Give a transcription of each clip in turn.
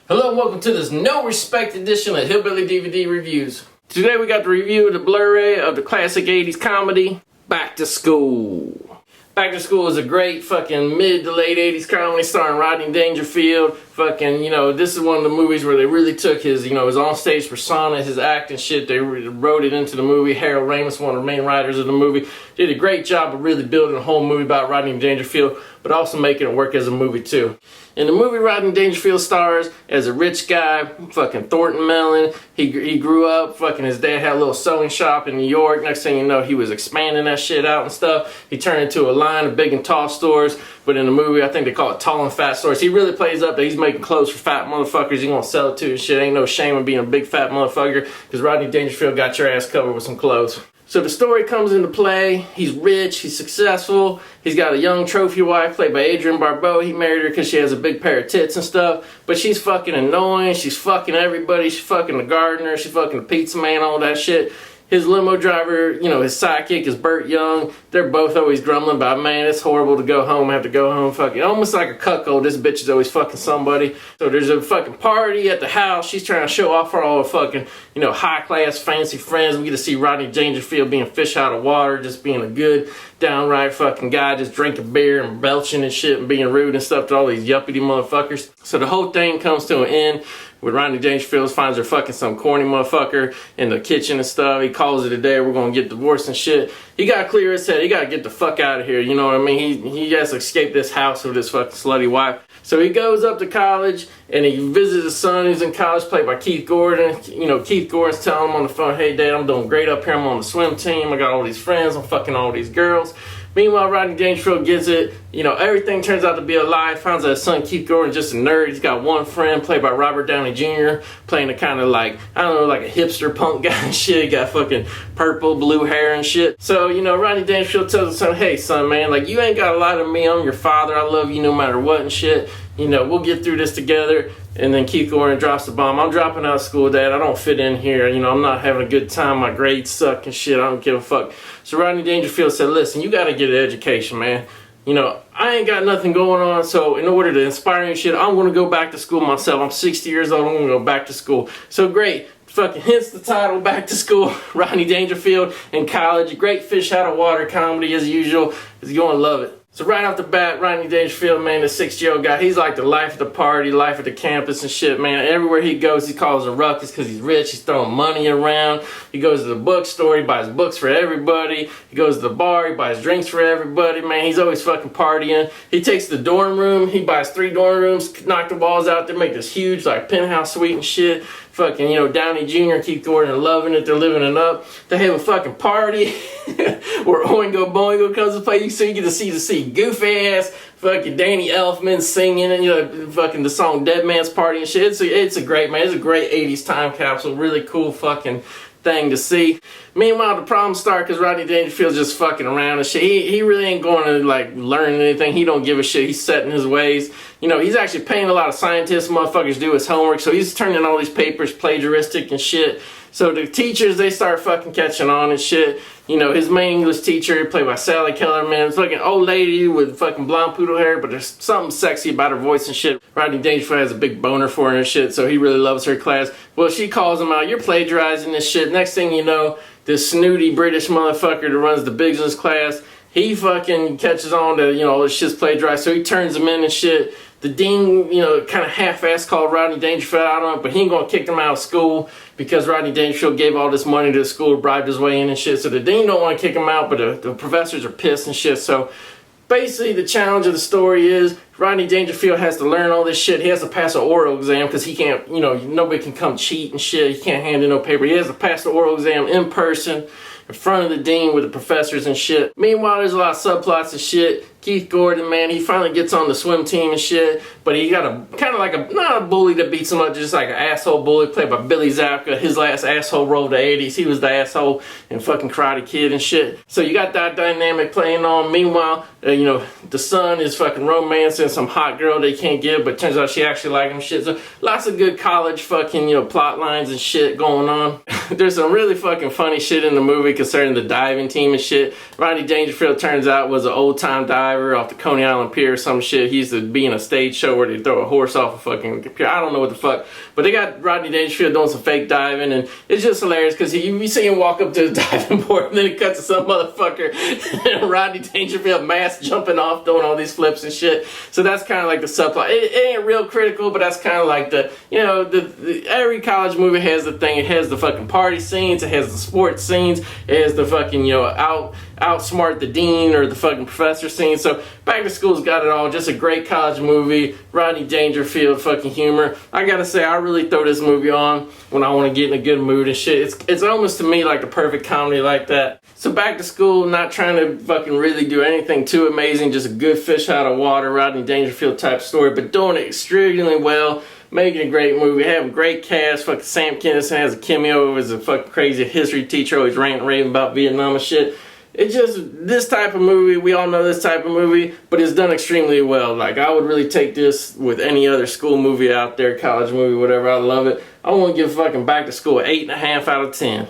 Hello and welcome to this no respect edition of Hillbilly DVD Reviews. Today we got the review of the Blu-ray of the classic 80s comedy, Back to School. Back to School is a great fucking mid to late 80s comedy starring Rodney Dangerfield. Fucking, this is one of the movies where they really took his, his onstage persona, his acting shit. They wrote it into the movie. Harold Ramis, one of the main writers of the movie, did a great job of really building a whole movie about Rodney Dangerfield, but also making it work as a movie too. In the movie, Rodney Dangerfield stars as a rich guy, fucking Thornton Mellon. He grew up, fucking his dad had a little sewing shop in New York. Next thing you know, he was expanding that shit out and stuff. He turned into a line of big and tall stores, but in the movie, I think they call it tall and fat stores. He really plays up that he's making clothes for fat motherfuckers. He gonna sell it to and shit. Ain't no shame in being a big fat motherfucker, because Rodney Dangerfield got your ass covered with some clothes. So the story comes into play. He's rich, he's successful, he's got a young trophy wife played by Adrienne Barbeau. He married her because she has a big pair of tits and stuff, but she's fucking annoying, she's fucking everybody, she's fucking the gardener, she's fucking the pizza man, all that shit. His limo driver, his sidekick is Burt Young. They're both always grumbling about, man, it's horrible to go home, have to go home, fucking, almost like a cuckold. This bitch is always fucking somebody. So there's a fucking party at the house. She's trying to show off for all her fucking, high-class, fancy friends. We get to see Rodney Dangerfield being fish out of water, just being a good, downright fucking guy, just drinking beer and belching and shit and being rude and stuff to all these yuppity motherfuckers. So the whole thing comes to an end when Rodney Dangerfield finds her fucking some corny motherfucker in the kitchen and stuff. He calls it a day, we're gonna get divorced and shit. He gotta clear his head, he gotta get the fuck out of here, you know what I mean? He has to escape this house with his fucking slutty wife. So he goes up to college and he visits his son who's in college, played by Keith Gordon. Keith Gordon's telling him on the phone, hey dad, I'm doing great up here, I'm on the swim team, I got all these friends, I'm fucking all these girls. Meanwhile, Rodney Dangerfield gets it, everything turns out to be a lie. Finds out his son Keith Gordon's just a nerd. He's got one friend played by Robert Downey Jr. playing a kind of like a hipster punk guy and shit. He got fucking purple, blue hair and shit. So, Rodney Dangerfield tells his son, hey son, man, like you ain't got a lot of me, I'm your father, I love you no matter what and shit. We'll get through this together. And then Keith Gordon drops the bomb. I'm dropping out of school, Dad. I don't fit in here. I'm not having a good time. My grades suck and shit. I don't give a fuck. So Rodney Dangerfield said, listen, you got to get an education, man. I ain't got nothing going on. So in order to inspire you and shit, I'm going to go back to school myself. I'm 60 years old. I'm going to go back to school. So great. Fucking hence the title, Back to School. Rodney Dangerfield in college. Great fish out of water comedy as usual. You're going to love it. So right off the bat, Rodney Dangerfield, man, the 60-year-old guy, he's like the life of the party, life of the campus and shit, man. Everywhere he goes, he calls a ruckus because he's rich. He's throwing money around. He goes to the bookstore. He buys books for everybody. He goes to the bar. He buys drinks for everybody, man. He's always fucking partying. He takes the dorm room. He buys 3 dorm rooms, knock the walls out. They make this huge, like, penthouse suite and shit. Fucking, Downey Jr., Keith Gordon are loving it. They're living it up. They have a fucking party where Oingo Boingo comes to play. You get to see goofy ass fucking Danny Elfman singing and fucking the song Dead Man's Party and shit. It's a great, man. It's a great 80s time capsule. Really cool fucking thing to see. Meanwhile, the problems start because Rodney Dangerfield's just fucking around and shit. He really ain't going to like learn anything. He don't give a shit. He's set in his ways. He's actually paying a lot of scientists, motherfuckers do his homework. So he's turning all these papers plagiaristic and shit. So the teachers, they start fucking catching on and shit. His main English teacher, played by Sally Kellerman, it's like an old lady with fucking blonde poodle hair, but there's something sexy about her voice and shit. Rodney Dangerfield has a big boner for her and shit, so he really loves her class. Well, she calls him out, you're plagiarizing this shit. Next thing you know, this snooty British motherfucker that runs the business class, he fucking catches on to, all this shit's plagiarized, so he turns him in and shit. The dean, kind of half-assed called Rodney Dangerfield out on it, but he ain't gonna kick him out of school because Rodney Dangerfield gave all this money to the school, bribed his way in and shit. So the dean don't want to kick him out, but the professors are pissed and shit. So basically the challenge of the story is Rodney Dangerfield has to learn all this shit. He has to pass an oral exam because he can't, nobody can come cheat and shit. He can't hand in no paper. He has to pass the oral exam in person in front of the dean with the professors and shit. Meanwhile, there's a lot of subplots and shit. Keith Gordon, man, he finally gets on the swim team and shit, but he got a kind of like not a bully that beats him up, just like an asshole bully played by Billy Zabka. His last asshole role of the 80s, he was the asshole in fucking Karate Kid and shit. So you got that dynamic playing on. Meanwhile, the son is fucking romancing some hot girl they can't get, but turns out she actually likes him shit. So lots of good college fucking, plot lines and shit going on. There's some really fucking funny shit in the movie concerning the diving team and shit. Rodney Dangerfield turns out was an old time diver. diver off the Coney Island Pier or some shit. He used to be in a stage show where they throw a horse off a fucking pier. I don't know what the fuck. But they got Rodney Dangerfield doing some fake diving, and it's just hilarious because you see him walk up to the diving board and then it cuts to some motherfucker and Rodney Dangerfield mask jumping off doing all these flips and shit. So that's kind of like the subplot. It ain't real critical, but that's kind of like the, you know, every college movie has the thing. It has the fucking party scenes, it has the sports scenes, it has the fucking, you know, outsmart the dean or the fucking professor scene. So Back to School's got it all. Just a great college movie. Rodney Dangerfield fucking humor. I gotta say, I really throw this movie on when I want to get in a good mood and shit. It's almost to me like the perfect comedy like that. So Back to School, not trying to fucking really do anything too amazing, just a good fish out of water, Rodney Dangerfield type story, but doing it extremely well. Making a great movie, have a great cast. Fucking Sam Kinison has a cameo as a fucking crazy history teacher, always ranting and raving about Vietnam and shit. It's just this type of movie. We all know this type of movie, but it's done extremely well. Like, I would really take this with any other school movie out there, college movie, whatever. I love it. I want to give fucking Back to School an 8.5 out of 10.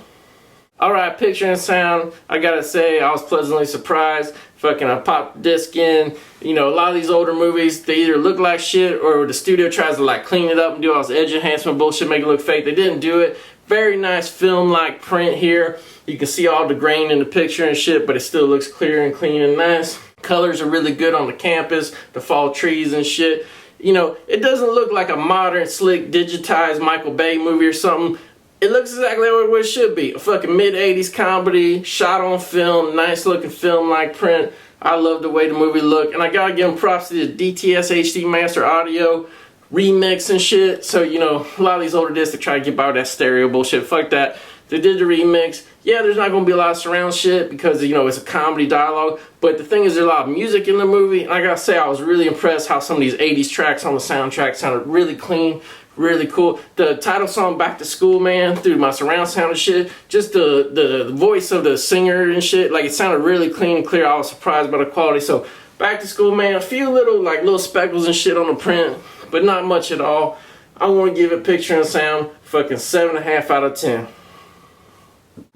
Alright, picture and sound, I gotta say, I was pleasantly surprised. Fucking, I popped the disc in. You know, a lot of these older movies, they either look like shit or the studio tries to like clean it up and do all this edge enhancement bullshit, make it look fake. They didn't do it. Very nice film-like print here. You can see all the grain in the picture and shit, but it still looks clear and clean and nice. Colors are really good on the campus, the fall trees and shit. You know, it doesn't look like a modern, slick, digitized Michael Bay movie or something. It looks exactly what it should be. A fucking mid-80s comedy, shot on film, nice looking film-like print. I love the way the movie looked. And I gotta give them props to the DTS HD Master Audio remix and shit. So, you know, a lot of these older discs, they try to get by that stereo bullshit. Fuck that. They did the remix. Yeah, there's not gonna be a lot of surround shit because, you know, it's a comedy dialogue. But the thing is, there's a lot of music in the movie. And I gotta say, I was really impressed how some of these 80s tracks on the soundtrack sounded really clean. Really cool. The title song Back to School, man, through my surround sound and shit, just the voice of the singer and shit, like it sounded really clean and clear. I was surprised by the quality. So Back to School, man, a few little speckles and shit on the print, but not much at all. I want to give it picture and sound fucking 7.5 out of 10.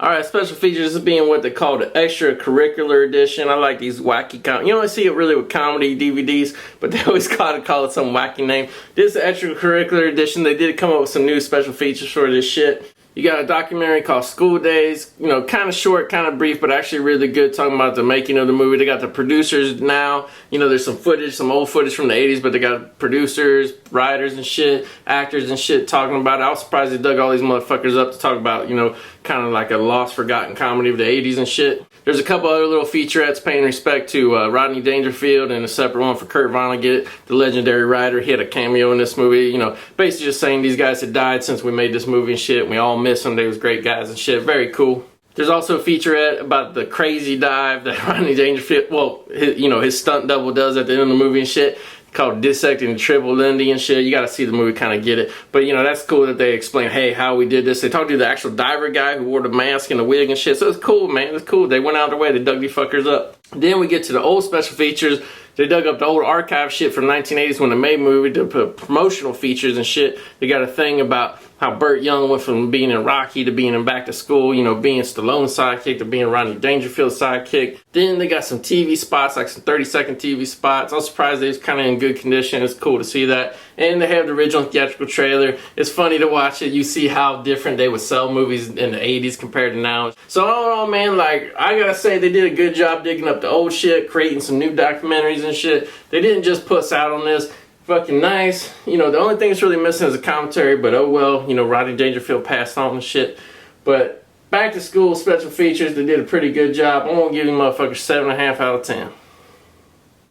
Alright, special features being what they call the extracurricular edition. I like these wacky you don't see it really with comedy DVDs, but they always call it some wacky name. This is the extracurricular edition. They did come up with some new special features for this shit. You got a documentary called School Days, you know, kind of short, kind of brief, but actually really good, talking about the making of the movie. They got the producers now, you know, there's some footage, some old footage from the 80s, but they got producers, writers and shit, actors and shit talking about it. I was surprised they dug all these motherfuckers up to talk about, you know, kind of like a lost, forgotten comedy of the 80s and shit. There's a couple other little featurettes paying respect to Rodney Dangerfield, and a separate one for Kurt Vonnegut, the legendary writer. He had a cameo in this movie, you know, basically just saying these guys had died since we made this movie and shit, and we all miss them. They was great guys and shit. Very cool. There's also a featurette about the crazy dive that Rodney Dangerfield, well, his stunt double does at the end of the movie and shit, called Dissecting the Triple Lindy and shit. You gotta see the movie, kind of get it. But, you know, that's cool that they explain, hey, how we did this. They talked to the actual diver guy who wore the mask and the wig and shit. So it's cool, man. It's cool. They went out of their way. They dug these fuckers up. Then we get to the old special features. They dug up the old archive shit from 1980s when they made the movie to put promotional features and shit. They got a thing about how Burt Young went from being in Rocky to being in Back to School, you know, being Stallone's sidekick to being Rodney Dangerfield's sidekick. Then they got some TV spots, like some 30-second TV spots. I was surprised they was kind of in good condition. It's cool to see that. And they have the original theatrical trailer. It's funny to watch it. You see how different they would sell movies in the 80s compared to now. So all in all, man, like, I gotta say they did a good job digging up the old shit, creating some new documentaries and shit. They didn't just puss out on this. Fucking nice. You know, the only thing that's really missing is a commentary, but oh well, you know, Rodney Dangerfield passed on and shit. But Back to School special features, they did a pretty good job. I'm gonna give you motherfuckers 7.5 out of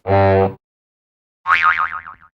10.